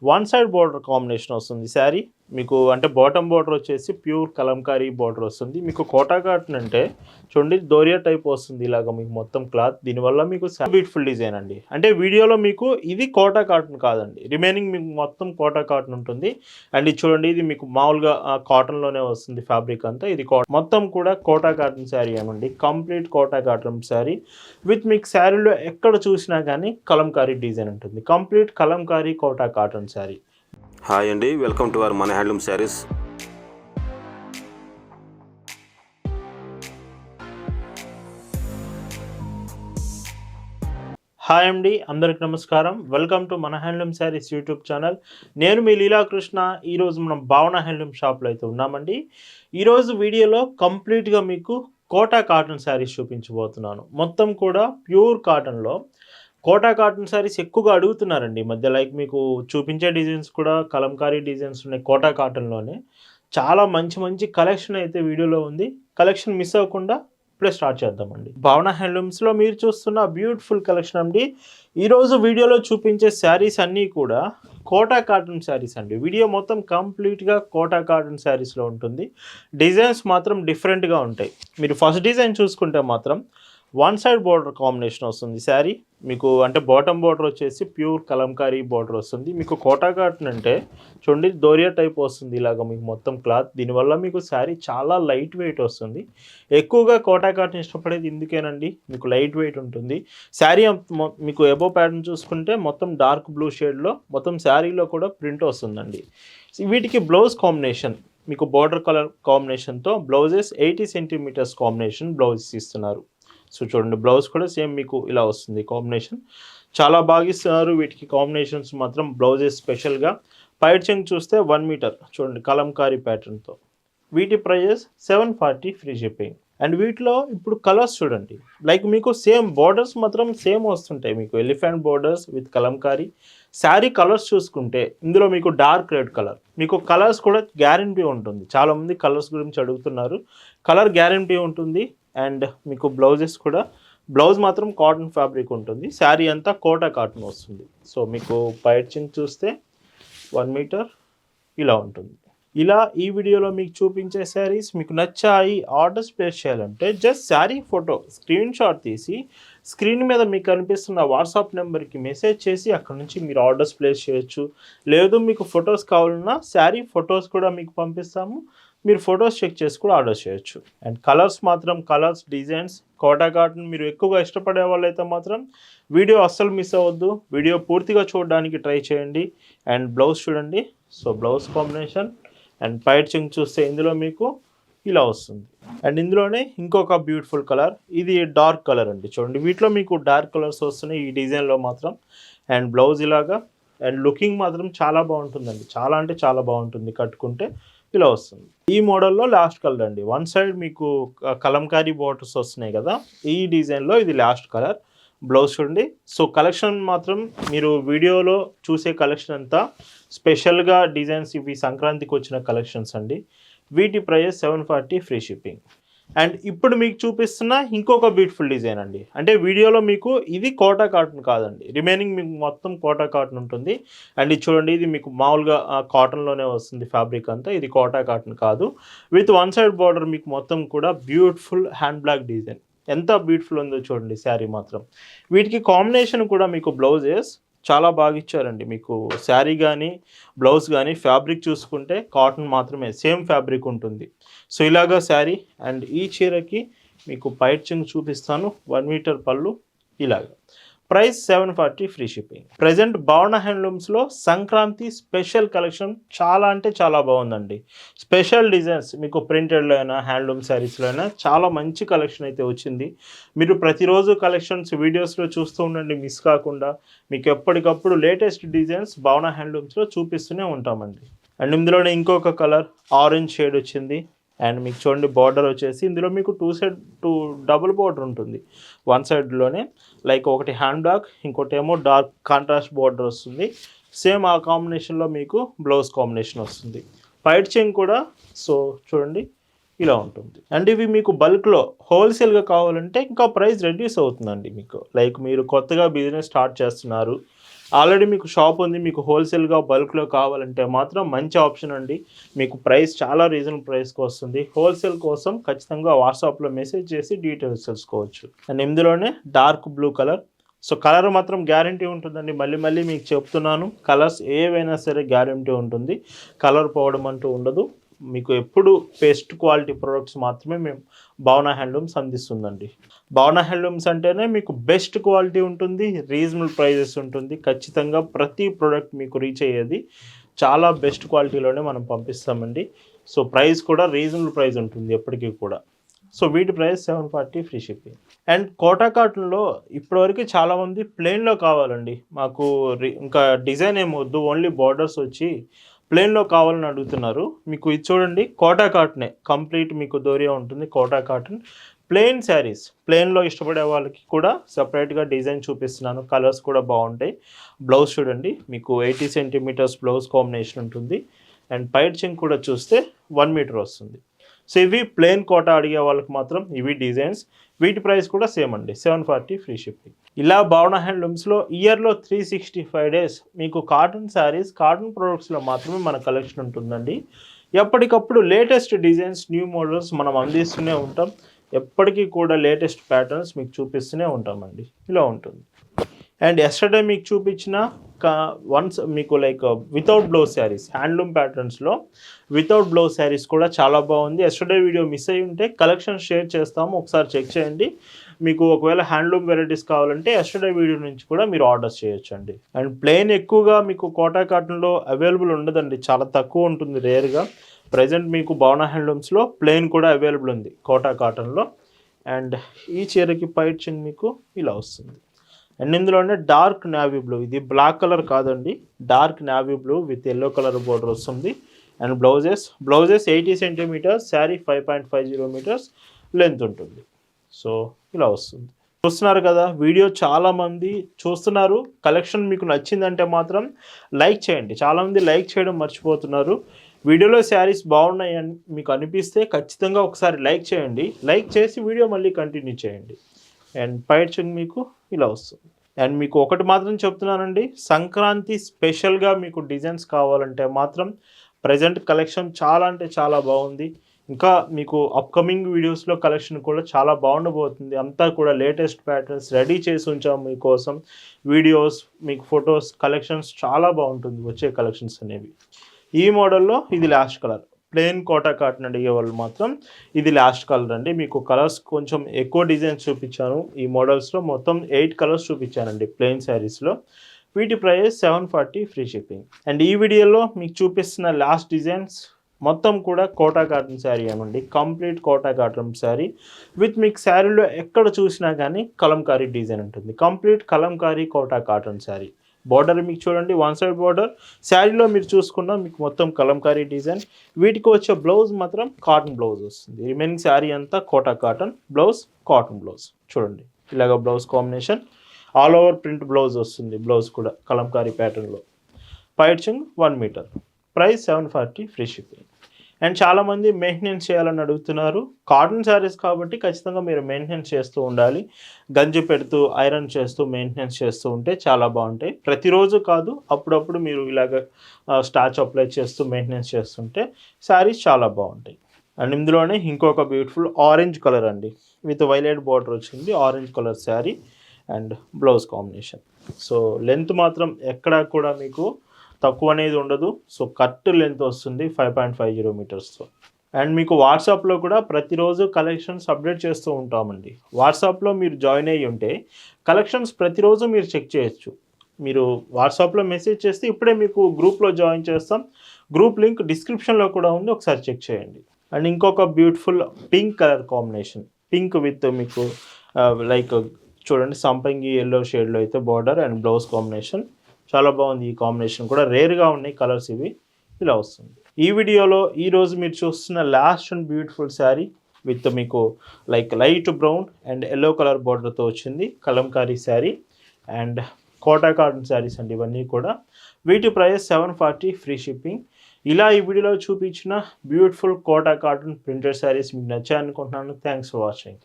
One side border combination వస్తుంది శారీ మీకు. అంటే బాటమ్ బోర్డర్ వచ్చేసి ప్యూర్ కలంకారీ బోర్డర్ వస్తుంది మీకు. కోటా కాటన్ అంటే చూడండి దోరియా టైప్ వస్తుంది ఇలాగ మీకు మొత్తం క్లాత్. దీనివల్ల మీకు బ్యూటిఫుల్ డిజైన్ అండి. అంటే వీడియోలో మీకు ఇది కోటా కాటన్ కాదండి, రిమైనింగ్ మీకు మొత్తం కోటా కాటన్ ఉంటుంది. అండ్ ఇది చూడండి, ఇది మీకు మామూలుగా కాటన్లోనే వస్తుంది ఫ్యాబ్రిక్ అంతా. ఇది మొత్తం కూడా కోటా కాటన్ శారీ ఏమండి, complete Kota cotton sari with మీకు శారీలో ఎక్కడ చూసినా కానీ కలంకారీ డిజైన్ ఉంటుంది. Complete Kalamkari Kota cotton sari. Hi అండి, వెల్కమ్ టు అవర్ మన హ్యాండ్లూమ్ శారీస్. హాయ్ అండి, అందరికి నమస్కారం. వెల్కమ్ టు మన హ్యాండ్లూమ్ శారీస్ యూట్యూబ్ ఛానల్. నేను మీ లీలాకృష్ణ. ఈరోజు మనం భావన హ్యాండ్లూమ్ షాప్లో అయితే ఉన్నామండి. ఈరోజు వీడియోలో కంప్లీట్గా మీకు కోటా కాటన్ శారీస్ చూపించబోతున్నాను. మొత్తం కూడా ప్యూర్ కాటన్లో కోటా కాటన్ శారీస్ ఎక్కువగా అడుగుతున్నారండి ఈ మధ్య. లైక్ మీకు చూపించే డిజైన్స్ కూడా కలంకారీ డిజైన్స్ ఉన్నాయి కోటా కాటన్లోనే. చాలా మంచి మంచి కలెక్షన్ అయితే వీడియోలో ఉంది. కలెక్షన్ మిస్ అవ్వకుండా ఇప్పుడే స్టార్ట్ చేద్దామండి. భావన హ్యాండ్లూమ్స్లో మీరు చూస్తున్న బ్యూటిఫుల్ కలెక్షన్ అండి. ఈరోజు వీడియోలో చూపించే శారీస్ అన్నీ కూడా కోటా కాటన్ శారీస్ అండి. వీడియో మొత్తం కంప్లీట్గా కోటా కాటన్ శారీస్లో ఉంటుంది. డిజైన్స్ మాత్రం డిఫరెంట్గా ఉంటాయి. మీరు ఫస్ట్ డిజైన్ చూసుకుంటే మాత్రం వన్ సైడ్ బోర్డర్ కాంబినేషన్ వస్తుంది శారీ మీకు. అంటే బాటమ్ బోర్డర్ వచ్చేసి ప్యూర్ కలంకారీ బోర్డర్ వస్తుంది మీకు. కోటా కాటన్ అంటే చూడండి దోరియా టైప్ వస్తుంది ఇలాగ మీకు మొత్తం క్లాత్. దీనివల్ల మీకు శారీ చాలా లైట్ వెయిట్ వస్తుంది. ఎక్కువగా కోటా కాటన్ ఇష్టపడేది ఇందుకేనండి, మీకు లైట్ వెయిట్ ఉంటుంది. శారీ మీకు ఎబో ప్యాటర్న్ చూసుకుంటే మొత్తం డార్క్ బ్లూ షేడ్లో మొత్తం శారీలో కూడా ప్రింట్ వస్తుందండి. వీటికి బ్లౌజ్ కాంబినేషన్ మీకు బోర్డర్ కలర్ కాంబినేషన్తో బ్లౌజెస్ 80 సెంటీమీటర్స్ కాంబినేషన్ బ్లౌజెస్ ఇస్తున్నారు. సో చూడండి, బ్లౌజ్ కూడా సేమ్ మీకు ఇలా వస్తుంది కాంబినేషన్. చాలా బాగా ఇస్తున్నారు. వీటికి కాంబినేషన్స్ మాత్రం బ్లౌజెస్ స్పెషల్గా పైట్ చెంగ్ చూస్తే 1 మీటర్ చూడండి కలంకారీ ప్యాటర్న్తో. వీటి ప్రైజెస్ 740 ఫ్రీ షిప్పింగ్. అండ్ వీటిలో ఇప్పుడు కలర్స్ చూడండి, లైక్ మీకు సేమ్ బోర్డర్స్ మాత్రం సేమ్ వస్తుంటాయి మీకు. Elephant borders with Kalamkari. Sari colours చూసుకుంటే ఇందులో మీకు డార్క్ రెడ్ కలర్, మీకు కలర్స్ కూడా గ్యారంటీ ఉంటుంది. చాలామంది కలర్స్ గురించి అడుగుతున్నారు. కలర్ గ్యారంటీ ఉంటుంది. అండ్ మీకు బ్లౌజెస్ కూడా, బ్లౌజ్ మాత్రం కాటన్ ఫ్యాబ్రిక్ ఉంటుంది. శారీ అంతా కోటా కాటన్ వస్తుంది. సో మీకు పైచింగ్ చూస్తే 1 మీటర్ ఇలా ఉంటుంది. ఇలా ఈ వీడియోలో మీకు చూపించే శారీస్ మీకు నచ్చాయి, ఆర్డర్స్ ప్లేస్ చేయాలంటే just sari photo screen shot తీసి స్క్రీన్ మీద మీకు కనిపిస్తున్న వాట్సాప్ నెంబర్కి మెసేజ్ చేసి అక్కడ నుంచి మీరు ఆర్డర్స్ ప్లేస్ చేయొచ్చు. లేదు మీకు ఫొటోస్ కావాలన్నా శారీ ఫొటోస్ కూడా మీకు పంపిస్తాము. మీరు ఫొటోస్ చెక్ చేసి కూడా ఆర్డర్ చేయొచ్చు. అండ్ కలర్స్ మాత్రం కలర్స్ డిజైన్స్ కోటా కాటన్ మీరు ఎక్కువగా ఇష్టపడే వాళ్ళైతే మాత్రం వీడియో అస్సలు మిస్ అవ్వద్దు. వీడియో పూర్తిగా చూడడానికి ట్రై చేయండి. అండ్ బ్లౌజ్ చూడండి. సో బ్లౌజ్ కాంబినేషన్ అండ్ పైట్ చెంగ్ చూస్తే ఇందులో మీకు ఇలా వస్తుంది. అండ్ ఇందులోనే ఇంకొక బ్యూటిఫుల్ కలర్, ఇది డార్క్ కలర్ అండి. చూడండి వీటిలో మీకు డార్క్ కలర్స్ వస్తున్నాయి ఈ డిజైన్లో మాత్రం. అండ్ బ్లౌజ్ ఇలాగా. అండ్ లుకింగ్ మాత్రం చాలా బాగుంటుందండి. చాలా అంటే చాలా బాగుంటుంది కట్టుకుంటే. ఇలా వస్తుంది. ఈ మోడల్లో లాస్ట్ కలర్ అండి. వన్ సైడ్ మీకు కలంకారీ బోర్డర్స్ వస్తున్నాయి కదా, ఈ డిజైన్లో ఇది లాస్ట్ కలర్. బ్లౌజ్ చూడండి. సో కలెక్షన్ మాత్రం మీరు వీడియోలో చూసే కలెక్షన్ అంతా స్పెషల్గా డిజైన్స్, ఇవి సంక్రాంతికి వచ్చిన కలెక్షన్స్ అండి. వీటి ప్రైస్ 740 ఫ్రీ షిప్పింగ్. అండ్ ఇప్పుడు మీకు చూపిస్తున్న ఇంకొక బ్యూటిఫుల్ డిజైన్ అండి. అంటే వీడియోలో మీకు ఇది కోటా కాటన్ కాదండి, రిమైనింగ్ మీకు మొత్తం కోటా కాటన్ ఉంటుంది. అండ్ ఇది చూడండి, ఇది మీకు మామూలుగా కాటన్లోనే వస్తుంది ఫ్యాబ్రిక్ అంతా. ఇది కోటా కాటన్ కాదు. విత్ వన్ సైడ్ బార్డర్ మీకు మొత్తం కూడా బ్యూటిఫుల్ హ్యాండ్ బ్లాక్ డిజైన్. ఎంత బ్యూటిఫుల్ ఉందో చూడండి శారీ మాత్రం. వీటికి కాంబినేషన్ కూడా మీకు బ్లౌజెస్ చాలా బాగా ఇచ్చారండి. మీకు శారీ కానీ బ్లౌజ్ కానీ ఫ్యాబ్రిక్ చూసుకుంటే కాటన్ మాత్రమే, సేమ్ ఫ్యాబ్రిక్ ఉంటుంది. సో ఇలాగా శారీ. అండ్ ఈ చీరకి మీకు పైట్ చెంగ్ చూపిస్తాను. 1 మీటర్ పళ్ళు ఇలాగా. Price 740 free shipping. ప్రజెంట్ భావన హ్యాండ్లూమ్స్లో సంక్రాంతి స్పెషల్ కలెక్షన్ చాలా అంటే చాలా బాగుందండి. స్పెషల్ డిజైన్స్ మీకు ప్రింటెడ్లో అయినా హ్యాండ్లూమ్ శారీస్లో అయినా చాలా మంచి కలెక్షన్ అయితే వచ్చింది. మీరు ప్రతిరోజు కలెక్షన్స్ వీడియోస్లో చూస్తూ ఉండండి మిస్ కాకుండా. మీకు ఎప్పటికప్పుడు లేటెస్ట్ డిజైన్స్ భావన హ్యాండ్లూమ్స్లో చూపిస్తూనే ఉంటామండి. అండ్ ఇందులోనే ఇంకొక కలర్ ఆరెంజ్ షేడ్ వచ్చింది. అండ్ మీకు చూడండి బార్డర్ వచ్చేసి ఇందులో మీకు టూ డబుల్ బార్డర్ ఉంటుంది. వన్ సైడ్లోనే లైక్ ఒకటి హ్యాండ్ బ్లాక్, ఇంకోటి ఏమో డార్క్ కాంట్రాస్ట్ బార్డర్ వస్తుంది. సేమ్ ఆ కాంబినేషన్లో మీకు బ్లౌజ్ కాంబినేషన్ వస్తుంది. పైట్ చెంగ్ కూడా సో చూడండి ఇలా ఉంటుంది. అండ్ ఇవి మీకు బల్క్లో హోల్సేల్గా కావాలంటే ఇంకా ప్రైస్ రెడ్యూస్ అవుతుందండి మీకు. లైక్ మీరు కొత్తగా బిజినెస్ స్టార్ట్ చేస్తున్నారు, ఆల్రెడీ మీకు షాప్ ఉంది, మీకు హోల్సేల్గా బల్క్లో కావాలంటే మాత్రం మంచి ఆప్షన్ అండి. మీకు ప్రైస్ చాలా రీజనబుల్ ప్రైస్కి వస్తుంది. హోల్సేల్ కోసం ఖచ్చితంగా వాట్సాప్లో మెసేజ్ చేసి డీటెయిల్స్ తెలుసుకోవచ్చు. అండ్ ఇందులోనే dark blue colour. So colour మాత్రం గ్యారంటీ ఉంటుందండి. మళ్ళీ మళ్ళీ మీకు చెప్తున్నాను, కలర్స్ ఏవైనా సరే గ్యారంటీ ఉంటుంది, కలర్ పోవడం అంటూ ఉండదు. మీకు ఎప్పుడు బెస్ట్ క్వాలిటీ ప్రొడక్ట్స్ మాత్రమే మేము భావన హ్యాండ్లూమ్స్ అందిస్తుందండి. భావన హ్యాండ్లూమ్స్ అంటేనే మీకు బెస్ట్ క్వాలిటీ ఉంటుంది, రీజనబుల్ ప్రైజెస్ ఉంటుంది. ఖచ్చితంగా ప్రతి ప్రోడక్ట్ మీకు రీచ్ అయ్యేది చాలా బెస్ట్ క్వాలిటీలోనే మనం పంపిస్తామండి. సో ప్రైస్ కూడా రీజనబుల్ ప్రైస్ ఉంటుంది ఎప్పటికీ కూడా. సో వీటి price 740 free shipping. And Kota కాటన్లో ఇప్పటివరకు చాలామంది ప్లెయిన్లో కావాలండి, మాకు ఇంకా డిజైన్ ఏమొద్దు, ఓన్లీ బార్డర్స్ వచ్చి ప్లెయిన్లో కావాలని అడుగుతున్నారు. మీకు ఇది చూడండి, కోటా కాటనే కంప్లీట్ మీకు దోరియా ఉంటుంది. కోటా కాటన్ ప్లెయిన్ శారీస్, ప్లెయిన్లో ఇష్టపడే వాళ్ళకి కూడా సపరేట్గా డిజైన్ చూపిస్తున్నాను. కలర్స్ కూడా బాగుంటాయి. బ్లౌజ్ చూడండి, మీకు 80 సెంటీమీటర్స్ బ్లౌజ్ కాంబినేషన్ ఉంటుంది. అండ్ పైచింగ్ కూడా చూస్తే 1 మీటర్ వస్తుంది. సో ఇవి ప్లెయిన్ కోటా అడిగే వాళ్ళకి మాత్రం ఇవి డిజైన్స్. వీటి ప్రైస్ కూడా సేమ్ అండి, 740 ఫ్రీ షిప్పింగ్. ఇలా భావన హ్యాండ్లూమ్స్లో ఇయర్లో 365 డేస్ మీకు కాటన్ శారీస్, కాటన్ ప్రొడక్ట్స్లో మాత్రమే మన కలెక్షన్ ఉంటుందండి. ఎప్పటికప్పుడు లేటెస్ట్ డిజైన్స్, న్యూ మోడల్స్ మనం అందిస్తూనే ఉంటాం. ఎప్పటికీ కూడా లేటెస్ట్ ప్యాటర్న్స్ మీకు చూపిస్తూనే ఉంటామండి. ఇలా ఉంటుంది. అండ్ ఎస్టర్డే మీకు చూపించిన వన్స్ మీకు like without blouse saris, handloom ప్యాటర్న్స్లో వితౌట్ బ్లౌజ్ శారీస్ కూడా చాలా బాగుంది. ఎస్టర్డే వీడియో మిస్ అయ్యి ఉంటే కలెక్షన్ షేర్ చేస్తాము, ఒకసారి చెక్ చేయండి. మీకు ఒకవేళ హ్యాండ్లూమ్ వెరైటీస్ కావాలంటే ఎస్టర్డే వీడియో నుంచి కూడా మీరు ఆర్డర్స్ చేయొచ్చండి. అండ్ ప్లెయిన్ ఎక్కువగా మీకు కోటా కాటన్లో అవైలబుల్ ఉండదండి, చాలా తక్కువ ఉంటుంది, రేర్గా. ప్రజెంట్ మీకు భావన హ్యాండ్లూమ్స్లో ప్లెయిన్ కూడా అవైలబుల్ ఉంది కోటా కాటన్లో. అండ్ ఈ చీరకి పైచింగ్ మీకు ఇలా వస్తుంది. అండ్ ఇందులోనే డార్క్ నావీ బ్లూ, ఇది బ్లాక్ కలర్ కాదండి, dark navy blue with yellow colour border వస్తుంది. And blouses 80 centimetres, sari 5.50 metres length ఉంటుంది. సో ఇలా వస్తుంది. చూస్తున్నారు కదా, వీడియో చాలామంది చూస్తున్నారు. కలెక్షన్ మీకు నచ్చిందంటే మాత్రం లైక్ చేయండి. చాలామంది లైక్ చేయడం మర్చిపోతున్నారు. వీడియోలో శారీస్ బాగున్నాయి అని మీకు అనిపిస్తే ఖచ్చితంగా ఒకసారి లైక్ చేయండి. లైక్ చేసి వీడియో మళ్ళీ కంటిన్యూ చేయండి. అండ్ పైచింగ్ మీకు ఇలా వస్తుంది. అండ్ మీకు ఒకటి మాత్రం చెప్తున్నానండి, సంక్రాంతి స్పెషల్గా మీకు డిజైన్స్ కావాలంటే మాత్రం ప్రజెంట్ కలెక్షన్ చాలా అంటే చాలా బాగుంది. ఇంకా మీకు అప్కమింగ్ వీడియోస్లో కలెక్షన్ కూడా చాలా బాగుండబోతుంది. అంతా కూడా లేటెస్ట్ ప్యాటర్న్స్ రెడీ చేసి ఉంచాము మీకోసం. వీడియోస్, మీకు ఫొటోస్, కలెక్షన్స్ చాలా బాగుంటుంది వచ్చే కలెక్షన్స్ అనేవి. ఈ మోడల్లో ఇది last colour, plain Kota cotton అడిగే వాళ్ళు మాత్రం ఇది లాస్ట్ కలర్ అండి. మీకు కలర్స్ కొంచెం ఎక్కువ డిజైన్స్ చూపించాను. ఈ మోడల్స్లో మొత్తం 8 కలర్స్ చూపించానండి ప్లెయిన్ శారీస్లో. వీటి ప్రైస్ 740 ఫ్రీ షిప్పింగ్. అండ్ ఈ వీడియోలో మీకు చూపిస్తున్న లాస్ట్ డిజైన్స్ మొత్తం కూడా కోటా కాటన్ శారీ ఏమండి, complete Kota cotton sari with మీకు శారీలో ఎక్కడ చూసినా కానీ కలంకారీ డిజైన్ ఉంటుంది. Complete Kalamkari Kota cotton sari. Border మీకు చూడండి, 1 సైడ్ బార్డర్. శారీలో మీరు చూసుకున్నా మీకు మొత్తం కలంకారీ డిజైన్. వీటికి వచ్చే బ్లౌజ్ మాత్రం కాటన్ బ్లౌజ్ వస్తుంది. రిమైనింగ్ శారీ అంతా Kota cotton, blouse cotton blouse. చూడండి ఇలాగ blouse combination, all over print blouse వస్తుంది. బ్లౌజ్ కూడా కలంకారీ ప్యాటర్న్లో. పైచింగ్ 1 metre. Price 740 free shipping. And చాలామంది మెయింటెనెన్స్ చేయాలని అడుగుతున్నారు. కాటన్ శారీస్ కాబట్టి ఖచ్చితంగా మీరు మెయింటెనెన్స్ చేస్తూ ఉండాలి. గంజి పెడుతూ, ఐరన్ చేస్తూ, మెయింటెనెన్స్ చేస్తూ ఉంటే చాలా బాగుంటాయి. ప్రతిరోజు కాదు, అప్పుడప్పుడు మీరు ఇలాగ స్టార్చ్ అప్లై చేస్తూ మెయింటెనెన్స్ చేస్తుంటే శారీస్ చాలా బాగుంటాయి. అండ్ ఇందులోనే ఇంకొక బ్యూటిఫుల్ ఆరెంజ్ కలర్ అండి, విత్ వైలెట్ బార్డర్ వచ్చింది. Orange colour sari and blouse combination. So length మాత్రం ఎక్కడా కూడా మీకు తక్కువ అనేది ఉండదు. సో కట్ లెంత్ వస్తుంది 5.50 మీటర్స్తో. అండ్ మీకు వాట్సాప్లో కూడా ప్రతిరోజు కలెక్షన్స్ అప్డేట్ చేస్తూ ఉంటామండి. వాట్సాప్లో మీరు జాయిన్ అయ్యి ఉంటే కలెక్షన్స్ ప్రతిరోజు మీరు చెక్ చేయొచ్చు. మీరు వాట్సాప్లో మెసేజ్ చేస్తే ఇప్పుడే మీకు గ్రూప్లో జాయిన్ చేస్తాం. గ్రూప్ లింక్ డిస్క్రిప్షన్లో కూడా ఉంది, ఒకసారి చెక్ చేయండి. అండ్ ఇంకొక beautiful pink colour combination, pink with మీకు లైక్ చూడండి సంపంగి ఎల్లో షేడ్లో అయితే బార్డర్ అండ్ బ్లౌజ్ కాంబినేషన్ చాలా బాగుంది. ఈ కాంబినేషన్ కూడా రేర్గా ఉన్నాయి కలర్స్ ఇవి. ఇలా వస్తుంది. ఈ వీడియోలో ఈరోజు మీరు చూస్తున్న last and beautiful sari with మీకు like light brown and yellow colour బార్డర్తో వచ్చింది. కలంకారీ శారీ అండ్ కోటా కాటన్ శారీస్ అండి ఇవన్నీ కూడా. వీటి ప్రైస్ 740 ఫ్రీ షిప్పింగ్. ఇలా ఈ వీడియోలో చూపించిన beautiful Kota cotton printed saris మీకు నచ్చాయనుకుంటున్నాను. Thanks for watching.